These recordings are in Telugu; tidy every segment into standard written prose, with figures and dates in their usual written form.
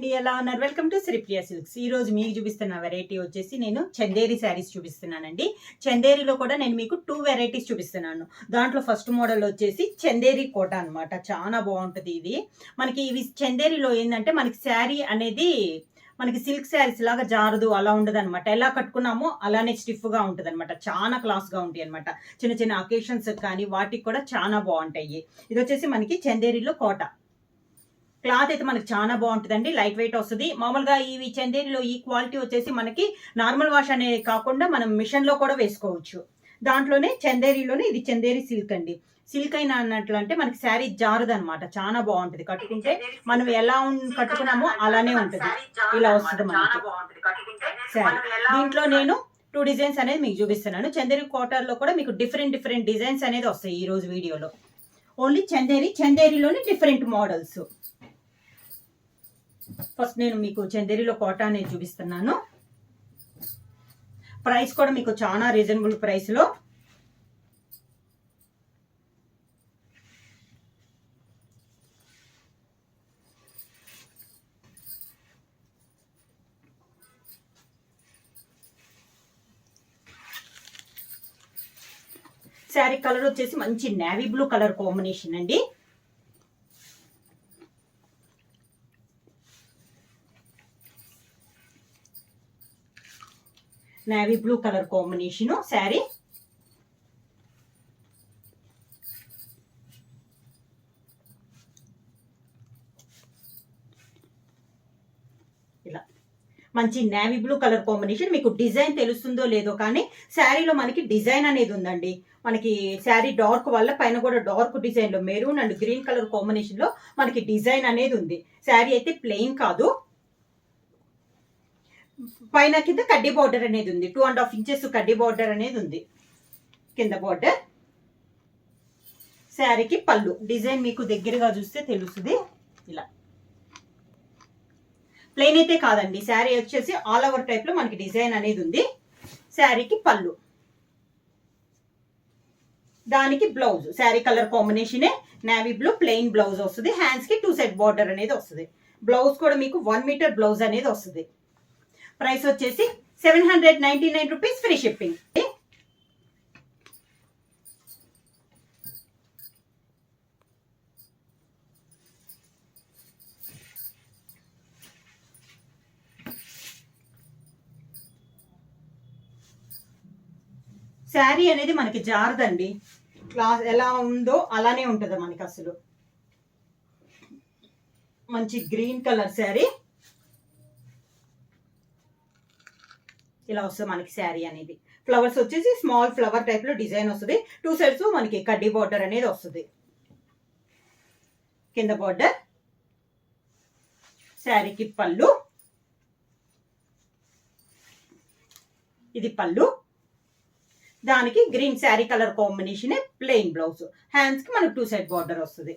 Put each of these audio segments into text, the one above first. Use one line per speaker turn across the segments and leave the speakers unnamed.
అండి, ఎలా ఉన్నారు? Welcome to Sripriya silks. ఈ రోజు మీకు చూపిస్తున్న వెరైటీ వచ్చేసి నేను చందేరి శారీస్ చూపిస్తున్నానండి. చందేరిలో కూడా నేను మీకు 2 వెరైటీస్ చూపిస్తున్నాను. దాంట్లో ఫస్ట్ మోడల్ వచ్చేసి చందేరి కోట అనమాట. చాలా బాగుంటుంది ఇది. మనకి ఇవి చందేరిలో ఏంటంటే మనకి శారీ అనేది మనకి సిల్క్ శారీస్ లాగా జారదు, అలా ఉండదు అనమాట. ఎలా కట్టుకున్నామో అలానే స్టిఫ్ గా ఉంటుంది అనమాట. చాలా క్లాస్ గా ఉంటాయి అనమాట. చిన్న చిన్న అకేషన్స్ కానీ వాటికి కూడా చాలా బాగుంటాయి. ఇది వచ్చేసి మనకి చందేరిలో కోట. క్లాత్ అయితే మనకి చాలా బాగుంటుందండి. లైట్ వెయిట్ వస్తుంది. మామూలుగా ఇవి చందేరిలో ఈ క్వాలిటీ వచ్చేసి మనకి నార్మల్ వాష్ అనేది కాకుండా మనం మిషన్ లో కూడా వేసుకోవచ్చు. దాంట్లోనే చందేరిలోనే ఇది చందేరి సిల్క్ అండి. సిల్క్ అయినా అన్నట్లు అంటే మనకి శారీ జారుదు అనమాట. చాలా బాగుంటుంది. కట్టుకుంటే మనం ఎలా కట్టుకున్నామో అలానే ఉంటుంది. ఇలా వస్తుంది మనకి శారీ. దీంట్లో నేను 2 డిజైన్స్ అనేది మీకు చూపిస్తున్నాను. చందేరి కోటర్లో కూడా మీకు డిఫరెంట్ డిజైన్స్ అనేది వస్తాయి ఈ రోజు వీడియోలో. ఓన్లీ చందేరిలోని డిఫరెంట్ మోడల్స్. ఫస్ట్ నేను మీకు చందేరిలో కోట అనేది చూపిస్తున్నాను. ప్రైస్ కూడా మీకు చాలా రీజనబుల్ ప్రైస్ లో. శారీ కలర్ వచ్చేసి మంచి నేవీ బ్లూ కలర్ కాంబినేషన్ అండి. Navy blue colour combination sari. ఇలా మంచి నేవీ బ్లూ కలర్ కాంబినేషన్. మీకు డిజైన్ తెలుస్తుందో లేదో కానీ శారీలో మనకి డిజైన్ అనేది ఉందండి. మనకి శారీ డార్క్ వల్ల పైన కూడా డార్క్ డిజైన్ లో maroon and green colour combination లో మనకి డిజైన్ అనేది ఉంది. శారీ అయితే ప్లెయిన్ కాదు. పైన కింద కడ్డీ బార్డర్ అనేది ఉంది. 2.5 ఇంచెస్ కడ్డీ బార్డర్ అనేది ఉంది కింద బార్డర్. శారీకి పళ్ళు డిజైన్ మీకు దగ్గరగా చూస్తే తెలుస్తుంది. ఇలా ప్లెయిన్ అయితే కాదండి. శారీ వచ్చేసి ఆల్ ఓవర్ టైప్ లో మనకి డిజైన్ అనేది ఉంది. శారీకి పళ్ళు, దానికి బ్లౌజ్ శారీ కలర్ కాంబినేషనే నేవీ బ్లూ ప్లెయిన్ బ్లౌజ్ వస్తుంది. హ్యాండ్స్ కి 2 సెట్ బార్డర్ అనేది వస్తుంది. బ్లౌజ్ కూడా మీకు 1 మీటర్ బ్లౌజ్ అనేది వస్తుంది. ప్రైస్ వచ్చేసి 799 రూపీస్, ఫ్రీ షిప్పింగ్. శారీ అనేది మనకి జారదండి. క్లాత్ ఎలా ఉందో అలానే ఉంటుంది మనకి. అసలు మంచి గ్రీన్ కలర్ శారీ. ఇలా వస్తుంది మనకి శారీ అనేది. ఫ్లవర్స్ వచ్చేసి స్మాల్ ఫ్లవర్ టైప్ లో డిజైన్ వస్తుంది. 2 సైడ్స్ మనకి కడ్డీ బార్డర్ అనేది వస్తుంది. కింద బార్డర్, శారీకి పళ్ళు, ఇది పళ్ళు, దానికి green sari colour combination plain blouse. Hands కి మనకు 2 సైడ్ బార్డర్ వస్తుంది.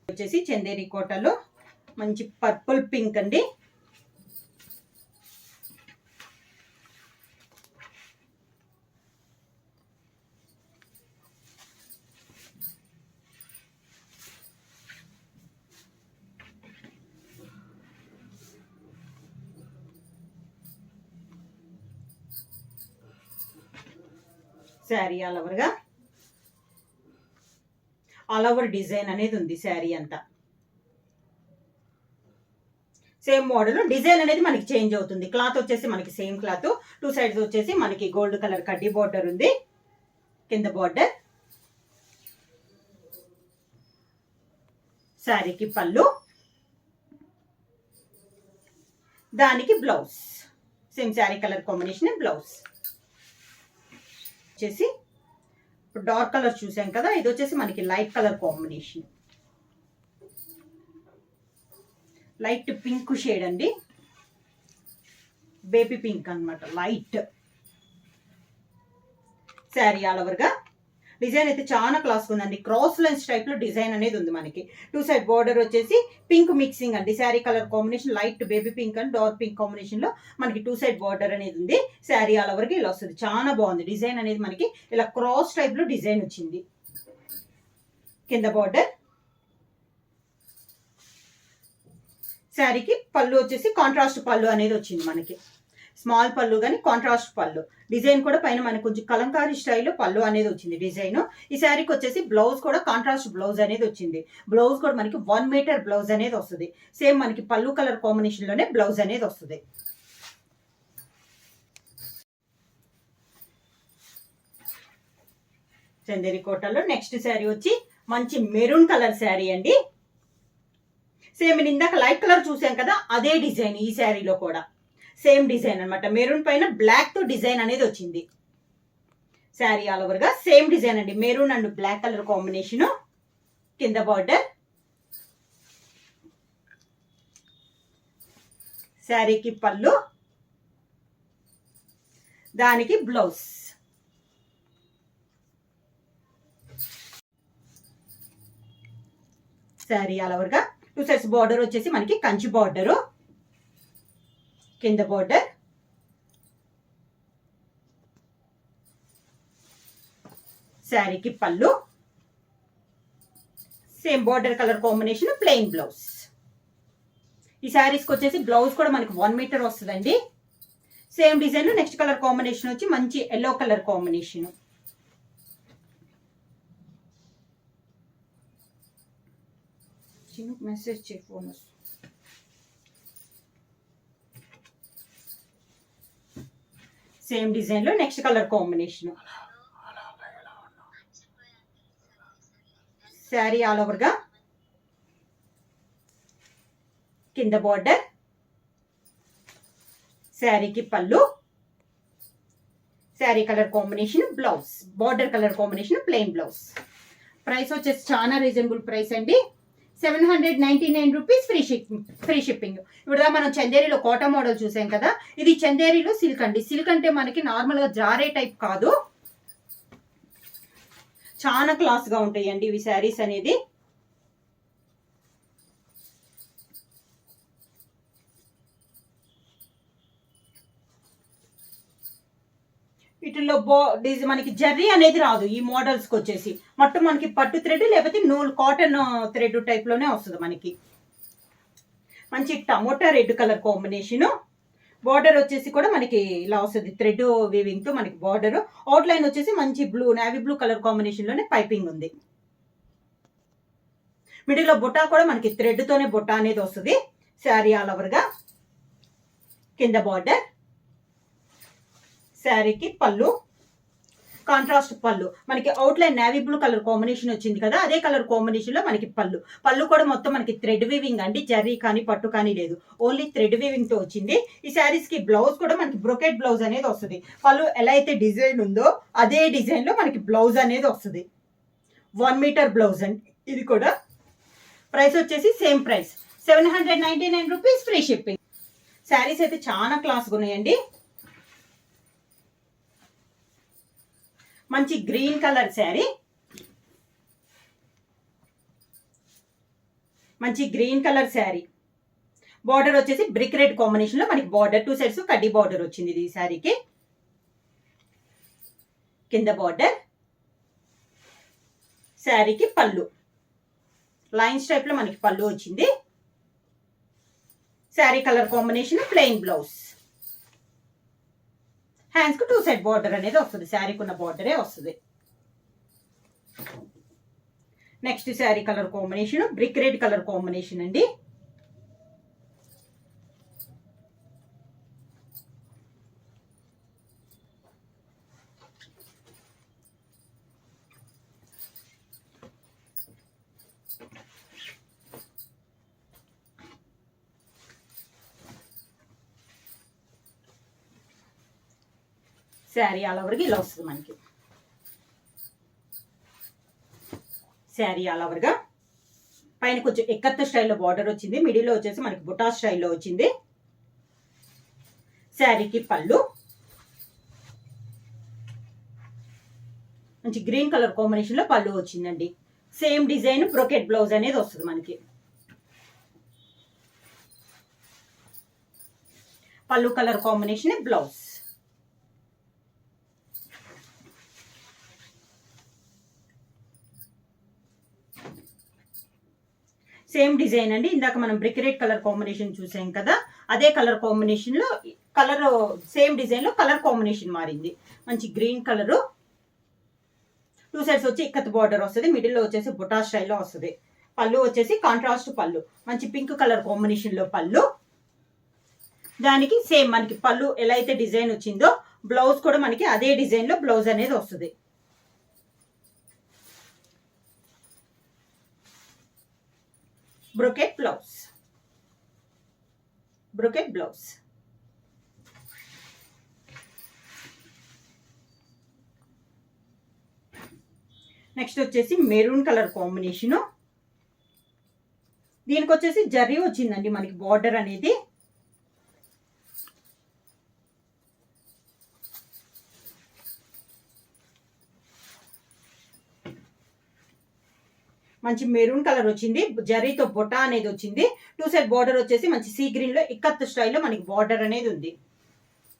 వచ్చేసి చందేరి కోటలో మంచి పర్పుల్ పింక్ అండి. శారీ ఆల్ ఓవర్ డిజైన్ అనేది ఉంది. శారీ అంతా సేమ్ మోడల్. డిజైన్ అనేది మనకి చేంజ్ అవుతుంది. క్లాత్ వచ్చేసి మనకి సేమ్ క్లాత్. 2 సైడ్స్ వచ్చేసి మనకి గోల్డ్ కలర్ కడ్డీ బార్డర్ ఉంది. కింద బార్డర్, శారీకి పళ్ళు, దానికి blouse same sari colour combination blouse. వచ్చేసి డార్క్ కలర్ చూసాం కదా, ఇది వచ్చేసి మనకి light colour combination. Light pink shade అండి. బేబీ పింక్ అన్నమాట, లైట్. శారీ ఆల్ ఓవర్ గా డిజైన్ అయితే చాలా క్లాస్ ఉందండి. క్రాస్ లైన్స్ టైప్ లో డిజైన్ అనేది ఉంది మనకి. 2 సైడ్ బార్డర్ వచ్చేసి పింక్ మిక్సింగ్ అండి. Sari colour combination light baby pink and dark pink combination లో మనకి 2 సైడ్ బార్డర్ అనేది ఉంది. శారీ ఆల్ ఓవర్ గా ఇలా వస్తుంది. చాలా బాగుంది. డిజైన్ అనేది మనకి ఇలా క్రాస్ టైప్ లో డిజైన్ వచ్చింది. కింద బార్డర్, శారీకి పళ్ళు వచ్చేసి కాంట్రాస్ట్ పళ్ళు అనేది వచ్చింది మనకి. స్మాల్ పళ్ళు కానీ కాంట్రాస్ట్ పళ్ళు. డిజైన్ కూడా పైన మనకు కొంచెం కలంకారీ స్టైల్లో పళ్ళు అనేది వచ్చింది డిజైన్. ఈ శారీకి వచ్చేసి బ్లౌజ్ కూడా కాంట్రాస్ట్ బ్లౌజ్ అనేది వచ్చింది. బ్లౌజ్ కూడా మనకి 1 మీటర్ బ్లౌజ్ అనేది వస్తుంది. సేమ్ మనకి పళ్ళు కలర్ కాంబినేషన్ లోనే బ్లౌజ్ అనేది వస్తుంది. చందేరి కోటలో నెక్స్ట్ శారీ వచ్చి మంచి మెరూన్ కలర్ శారీ అండి. సేమ్ ఇందాక లైట్ కలర్ చూసాం కదా, అదే డిజైన్ ఈ శారీలో కూడా సేమ్ డిజైన్ అనమాట. మెరూన్ పైన బ్లాక్ తో డిజైన్ అనేది వచ్చింది. శారీ ఆల్ ఓవర్ గా సేమ్ డిజైన్ అండి. Maroon and black colour combination. కింద బార్డర్, శారీకి పళ్ళు, దానికి బ్లౌజ్. శారీ ఆల్ ఓవర్ గా 2 సెట్స్ బార్డర్ వచ్చేసి మనకి కంచి బార్డరు. కింద బార్డర్, శారీకి పళ్ళు, same border colour combination, plain blouse. ఈ శారీస్కి వచ్చేసి బ్లౌజ్ కూడా మనకి 1 మీటర్ వస్తుందండి. Same design. Next colour combination వచ్చి మంచి ఎల్లో కలర్ కాంబినేషన్. మెసేజ్ చేయి ఫోన్. సేమ్ డిజైన్ లో next colour combination. Sari all over గా కింద బార్డర్, శారీకి పళ్ళు, sari colour combination, blouse. Border colour combination, plain blouse. Price వచ్చేసి చాలా రీజనబుల్ ప్రైస్ అండి. 799 రూపీస్ ఫ్రీ షిప్పింగ్. ఇప్పుడు మనం చందేరిలో కోటా మోడల్ చూసాం కదా, ఇది చందేరిలో సిల్క్ అండి. సిల్క్ అంటే మనకి నార్మల్ గా జారే టైప్ కాదు, చాలా క్లాస్ గా ఉంటాయండి ఇవి శారీస్ అనేది. వీటిల్లో మనకి జర్రీ అనేది రాదు ఈ మోడల్స్ కి వచ్చేసి. మొత్తం మనకి పట్టు థ్రెడ్ లేకపోతే నూలు కాటన్ థ్రెడ్ టైప్ లోనే వస్తుంది మనకి. మంచి tomato red colour combination. Border వచ్చేసి కూడా మనకి ఇలా వస్తుంది థ్రెడ్ వీవింగ్ తో మనకి బార్డర్. అవుట్ లైన్ వచ్చేసి మంచి blue, navy blue colour combination లోనే పైపింగ్ ఉంది. మిడిల్ లో బుట్ట కూడా మనకి థ్రెడ్ తోనే బుట్ట అనేది వస్తుంది. శారీ ఆల్ ఓవర్ గా కింద బార్డర్, శారీకి పళ్ళు, కాంట్రాస్ట్ పళ్ళు. మనకి out line navy blue colour combination వచ్చింది కదా, అదే కలర్ కాంబినేషన్ లో మనకి పళ్ళు. పళ్ళు కూడా మొత్తం మనకి థ్రెడ్ వీవింగ్ అండి, జర్రీ కానీ పట్టు కానీ లేదు, ఓన్లీ థ్రెడ్ వీవింగ్ తో వచ్చింది. ఈ శారీస్ కి బ్లౌజ్ కూడా మనకి బ్రొకెట్ బ్లౌజ్ అనేది వస్తుంది. పళ్ళు ఎలా అయితే డిజైన్ ఉందో అదే డిజైన్ లో మనకి బ్లౌజ్ అనేది వస్తుంది. 1 మీటర్ బ్లౌజ్ అండి ఇది కూడా. ప్రైస్ వచ్చేసి same price 799 rupees free shipping. Saris అయితే చాలా క్లాస్గా ఉన్నాయండి. మంచి గ్రీన్ కలర్ శారీ, మంచి గ్రీన్ కలర్ శారీ. బార్డర్ వచ్చేసి బ్రిక్ రెడ్ కాంబినేషన్ లో మనకి బార్డర్ 2 సెట్స్ కడ్డీ బార్డర్ వచ్చింది ఈ శారీకి. కింద బార్డర్, శారీకి పళ్ళు, లైన్స్ టైప్ లో మనకి పళ్ళు వచ్చింది. Sari colour combination, plain blouse. Hands కు 2 సైడ్ బార్డర్ అనేది వస్తుంది, శారీకి ఉన్న బార్డరే వస్తుంది. Next sari colour combination brick red colour combination అండి. శారీ ఆల్ ఓవర్గా ఇలా వస్తుంది మనకి. శారీ ఆల్ ఓవర్గా పైన కొంచెం ఎక్కత్త స్టైల్లో బార్డర్ వచ్చింది, మిడిల్లో వచ్చేసి మనకి బుటా స్టైల్లో వచ్చింది. శారీకి పళ్ళు, మంచి గ్రీన్ కలర్ కాంబినేషన్ లో పళ్ళు వచ్చిందండి. సేమ్ డిజైన్ బ్రోకెట్ బ్లౌజ్ అనేది వస్తుంది మనకి. పళ్ళు colour combination blouse. Same design అండి. ఇందాక మనం బ్రిక్ రెడ్ కలర్ కాంబినేషన్ చూసాం కదా, అదే కలర్ కాంబినేషన్ లో కలర్ సేమ్ డిజైన్ లో కలర్ కాంబినేషన్ మారింది. మంచి గ్రీన్ కలర్, 2 సైడ్స్ వచ్చి ఇక్కత్ బార్డర్ వస్తుంది, మిడిల్ లో వచ్చేసి బుటా స్టైల్లో వస్తుంది. పళ్ళు వచ్చేసి కాంట్రాస్ట్ పళ్ళు, మంచి పింక్ కలర్ కాంబినేషన్ లో పళ్ళు. దానికి సేమ్ మనకి పళ్ళు ఎలా అయితే డిజైన్ వచ్చిందో బ్లౌజ్ కూడా మనకి అదే డిజైన్ లో బ్లౌజ్ అనేది వస్తుంది. Brocade blouse, brocade blouse. Next వచ్చేసి మెరూన్ కలర్ కాంబినేషను. దీనికి వచ్చేసి జరీ వచ్చిందండి మనకి బార్డర్ అనేది. మంచి మెరూన్ కలర్ వచ్చింది, జరీతో బొటా అనేది వచ్చింది. 2 సైడ్ బార్డర్ వచ్చేసి మంచి సీ గ్రీన్ లో ఇక్కత్ స్టైల్లో మనకి బార్డర్ అనేది ఉంది.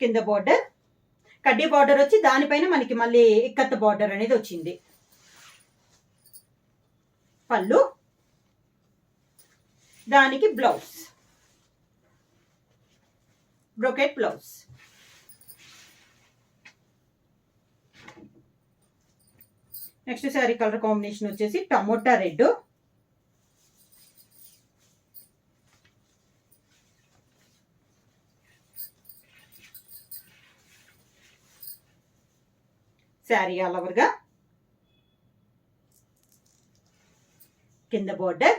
కింద బార్డర్ కడ్డీ బార్డర్ వచ్చి దానిపైన మనకి మళ్ళీ ఇక్కత్ బార్డర్ అనేది వచ్చింది. పళ్ళు, దానికి blouse, brocade blouse. Next sari colour combination వచ్చేసి tomato red, sari all over గా కింద బార్డర్.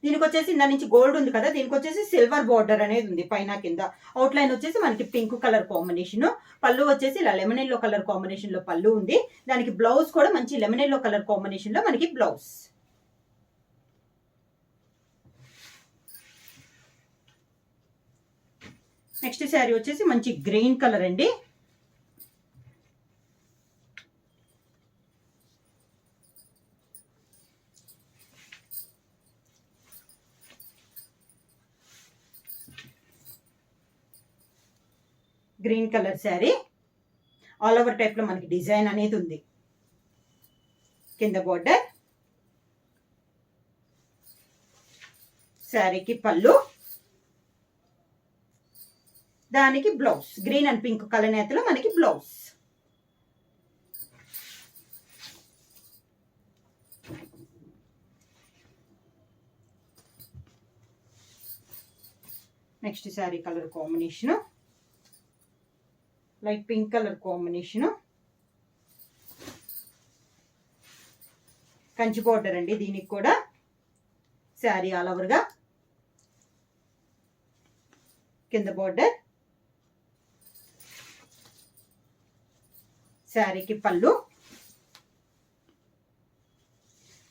దీనికి వచ్చేసి దాని నుంచి గోల్డ్ ఉంది కదా, దీనికి వచ్చేసి సిల్వర్ బార్డర్ అనేది ఉంది పైన కింద. అవుట్ లైన్ వచ్చేసి మనకి పింక్ కలర్ కాంబినేషన్. పళ్ళు వచ్చేసి ఇలా లెమన్ ఎల్లో కలర్ కాంబినేషన్ లో పళ్ళు ఉంది. దానికి బ్లౌజ్ కూడా మంచి లెమన్ ఎల్లో కలర్ కాంబినేషన్ లో మనకి బ్లౌజ్. నెక్స్ట్ శారీ వచ్చేసి మంచి గ్రీన్ కలర్ అండి. Green colour sari, all over type లో మనకి డిజైన్ అనేది ఉంది. కింద బార్డర్, శారీకి పళ్ళు, దానికి blouse. Green and pink colour నేతలో మనకి blouse. Next sari colour combination light pink colour combination, Kanchi border అండి దీనికి కూడా. శారీ ఆల్ ఓవర్ గా కింద బార్డర్, శారీకి పళ్ళు,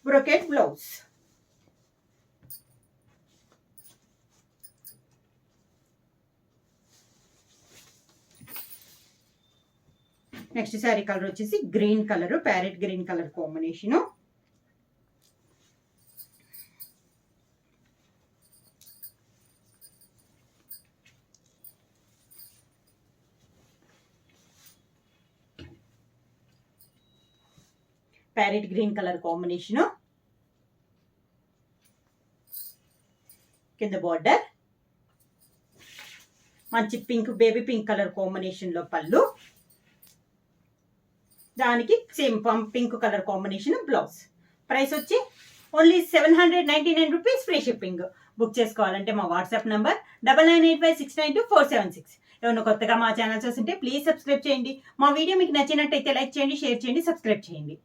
brocade blouse. Next sari colour వచ్చేసి green colour, parrot green colour combination. Parrot green colour combination, కింద బార్డర్ మంచి pink baby pink colour combination లో పళ్ళు, దానికి same pink colour combination blouse. Price వచ్చి only 799 rupees, free shipping. Book చేసుకోవాలంటే మా వాట్సాప్ నంబర్ 9985692476. ఏమైనా కొత్తగా మా ఛానల్ చూస్తుంటే ప్లీజ్ సబ్స్క్రైబ్ చేయండి. మా వీడియో మీకు నచ్చినట్టయితే లైక్ చేయండి, షేర్ చేయండి, సబ్స్క్రైబ్ చేయండి.